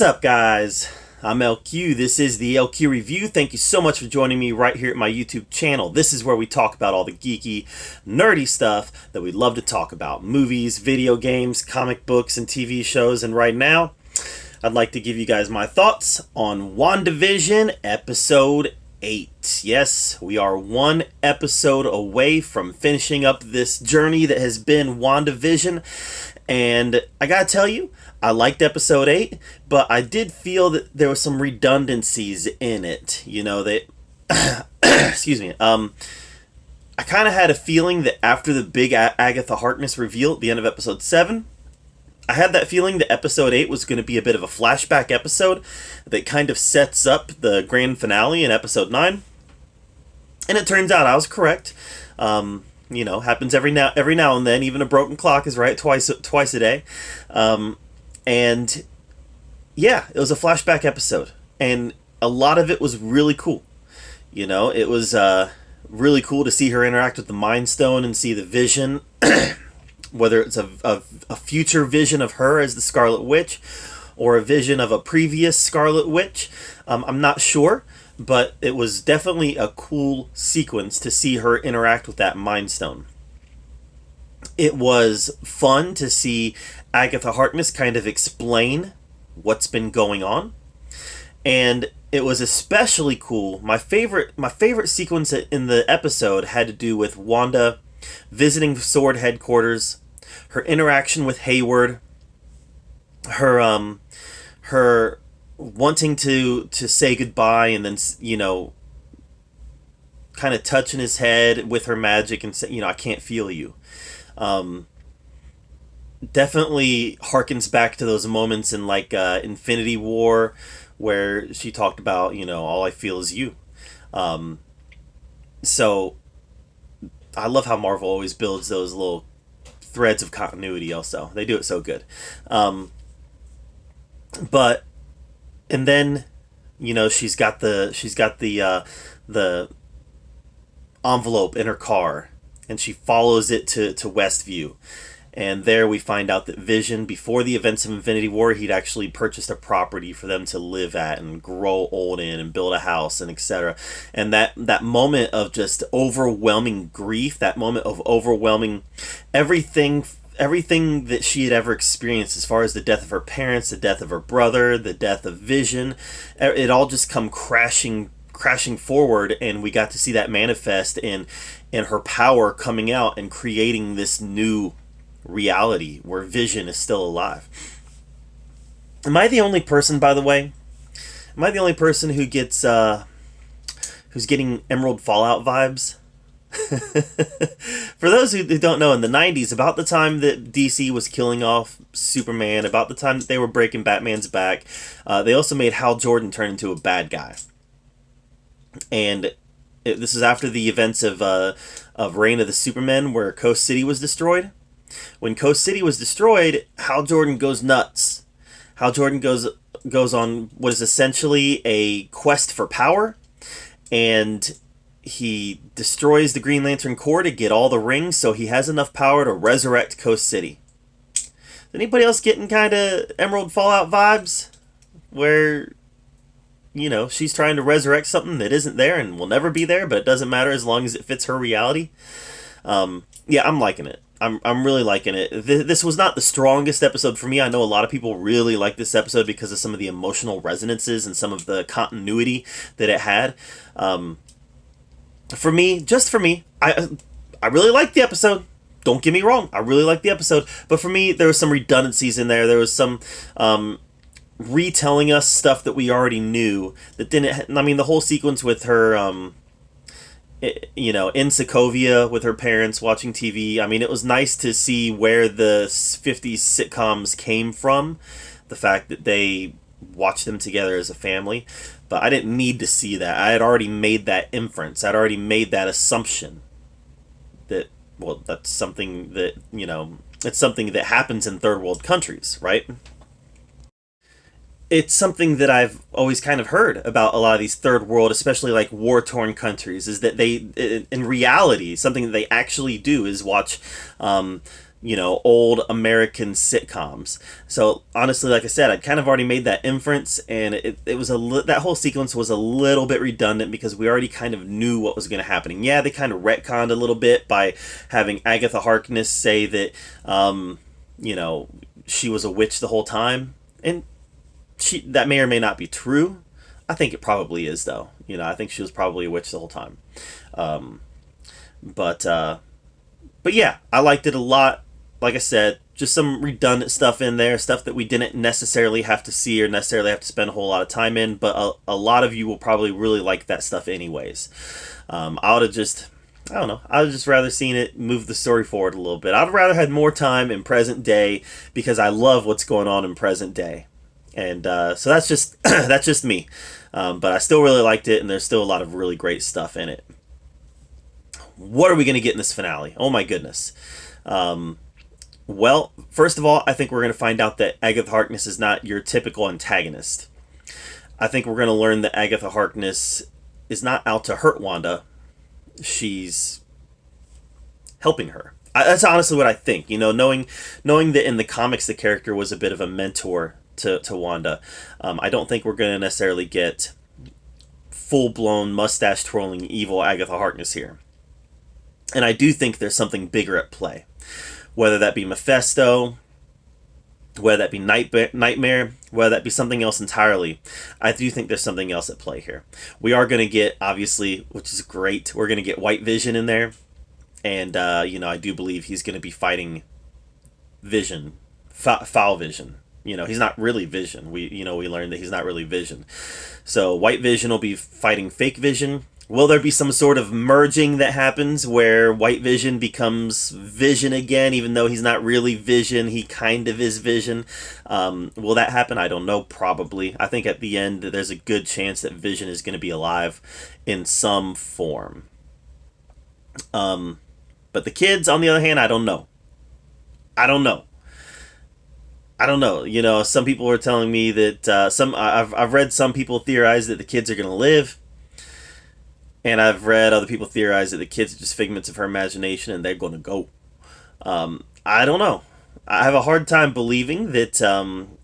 What's up, guys? I'm LQ. This is the LQ Review. Thank you so much for joining me right here at my YouTube channel. This is where we talk about all the geeky, nerdy stuff that we love to talk about. Movies, video games, comic books, and TV shows. And right now, I'd like to give you guys my thoughts on Wandavision Episode 8. Yes, we are one episode away from finishing up this journey that has been Wandavision. And I gotta tell you, I liked episode 8, but I did feel that there were some redundancies in it. You know, that excuse me. I kind of had a feeling that after the big Agatha Harkness reveal at the end of episode 7, I had that feeling that episode 8 was going to be a bit of a flashback episode that kind of sets up the grand finale in episode 9. And it turns out I was correct. You know, happens every now and then. Even a broken clock is right twice a day. And yeah, it was a flashback episode, and a lot of it was really cool. You know, it was really cool to see her interact with the Mind Stone and see the vision, whether it's a future vision of her as the Scarlet Witch or a vision of a previous Scarlet Witch. I'm not sure, but it was definitely a cool sequence to see her interact with that Mind Stone. It was fun to see Agatha Harkness kind of explain what's been going on. And it was especially cool. My favorite sequence in the episode had to do with Wanda visiting SWORD headquarters, her interaction with Hayward, her wanting to say goodbye and then, you know, kind of touching his head with her magic and say, you know, I can't feel you. Definitely harkens back to those moments in like Infinity War where she talked about, you know, all I feel is you. So I love how Marvel always builds those little threads of continuity. Also, they do it so good. But and then, you know, she's got the envelope in her car, and she follows it to Westview. And there we find out that Vision, before the events of Infinity War, he'd actually purchased a property for them to live at and grow old in and build a house and etc. And that moment of just overwhelming grief, that moment of overwhelming everything that she had ever experienced as far as the death of her parents, the death of her brother, the death of Vision, it all just come crashing forward, and we got to see that manifest in her power coming out and creating this new reality where Vision is still alive. Am I the only person, by the way? Am I the only person who gets who's getting Emerald Fallout vibes? For those who don't know, in the 90s, about the time that DC was killing off Superman, about the time that they were breaking Batman's back, they also made Hal Jordan turn into a bad guy. And this is after the events of Reign of the Supermen, where Coast City was destroyed. When Coast City was destroyed, Hal Jordan goes nuts. Hal Jordan goes on what is essentially a quest for power, and he destroys the Green Lantern Corps to get all the rings, so he has enough power to resurrect Coast City. Anybody else getting kind of Emerald Fallout vibes? Where, you know, she's trying to resurrect something that isn't there and will never be there, but it doesn't matter as long as it fits her reality. Yeah, I'm liking it. I'm really liking it. This was not the strongest episode for me. I know a lot of people really like this episode because of some of the emotional resonances and some of the continuity that it had. For me, I really liked the episode. Don't get me wrong, I really liked the episode. But for me, there was some redundancies in there. There was some retelling us stuff that we already knew that didn't. I mean, the whole sequence with her, you know, in Sokovia with her parents watching TV. I mean, it was nice to see where the 50s sitcoms came from. The fact that they watched them together as a family. But I didn't need to see that. I had already made that inference. I'd already made that assumption that, well, that's something that, you know, it's something that happens in third world countries, right? It's something that I've always kind of heard about a lot of these third world, especially like war-torn countries, is that they, in reality, something that they actually do is watch old American sitcoms. So honestly, like I said, I'd kind of already made that inference, and it was that whole sequence was a little bit redundant because we already kind of knew what was going to happen. And yeah, they kind of retconned a little bit by having Agatha Harkness say that, she was a witch the whole time, and that may or may not be true. I think it probably is, though. I think she was probably a witch the whole time. But yeah, I liked it a lot. Like I said, just some redundant stuff in there, stuff that we didn't necessarily have to see or necessarily have to spend a whole lot of time in, but a lot of you will probably really like that stuff anyways. I would have just, I don't know, I would just rather seen it move the story forward a little bit. I'd rather had more time in present day because I love what's going on in present day. And so that's just that's just me. But I still really liked it, and there's still a lot of really great stuff in it. What are we going to get in this finale? Oh my goodness. Well, first of all, I think we're going to find out that Agatha Harkness is not your typical antagonist. I think we're going to learn that Agatha Harkness is not out to hurt Wanda. She's helping her. That's honestly what I think. Knowing that in the comics the character was a bit of a mentor to Wanda. I don't think we're going to necessarily get full-blown mustache-twirling evil Agatha Harkness here. And I do think there's something bigger at play. Whether that be Mephisto, whether that be Nightmare, whether that be something else entirely, I do think there's something else at play here. We are going to get, obviously, which is great, we're going to get White Vision in there. And, I do believe he's going to be fighting Vision, Foul Vision. He's not really Vision. We learned that he's not really Vision. So White Vision will be fighting Fake Vision. Will there be some sort of merging that happens where White Vision becomes Vision again, even though he's not really Vision, he kind of is Vision? Will that happen? I don't know, probably. I think at the end there's a good chance that Vision is going to be alive in some form. But the kids, on the other hand, I don't know. Some people were telling me that I've read some people theorize that the kids are going to live. And I've read other people theorize that the kids are just figments of her imagination and they're going to go. I don't know. I have a hard time believing that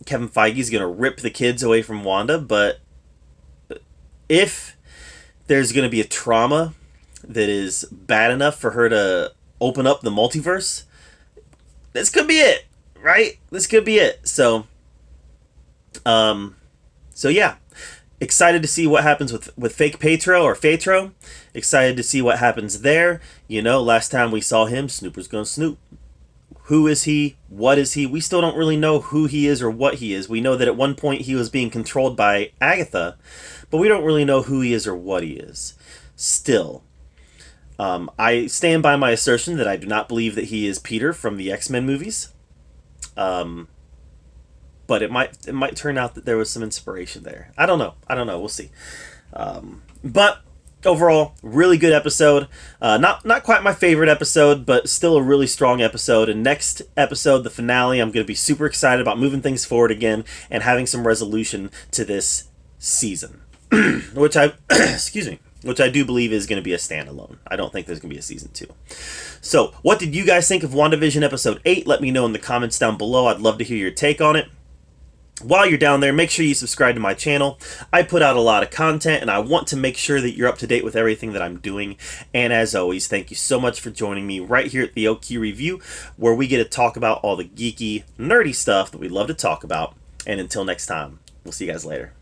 Kevin Feige is going to rip the kids away from Wanda, but if there's going to be a trauma that is bad enough for her to open up the multiverse, this could be it, right? This could be it. So yeah. Excited to see what happens with Fake Petro or Phaetro. Excited to see what happens there. Last time we saw him, Snooper's gonna snoop. Who is he? What is he? We still don't really know who he is or what he is. We know that at one point he was being controlled by Agatha, but we don't really know who he is or what he is. Still, I stand by my assertion that I do not believe that he is Peter from the X-Men movies. But it might turn out that there was some inspiration there. I don't know. We'll see. But overall, really good episode. Not quite my favorite episode, but still a really strong episode. And next episode, the finale, I'm going to be super excited about moving things forward again and having some resolution to this season, which I do believe is going to be a standalone. I don't think there's going to be a season 2. So, what did you guys think of WandaVision episode 8? Let me know in the comments down below. I'd love to hear your take on it. While you're down there, make sure you subscribe to my channel. I put out a lot of content, and I want to make sure that you're up to date with everything that I'm doing. And as always, thank you so much for joining me right here at the LQ Review, where we get to talk about all the geeky, nerdy stuff that we love to talk about. And until next time, we'll see you guys later.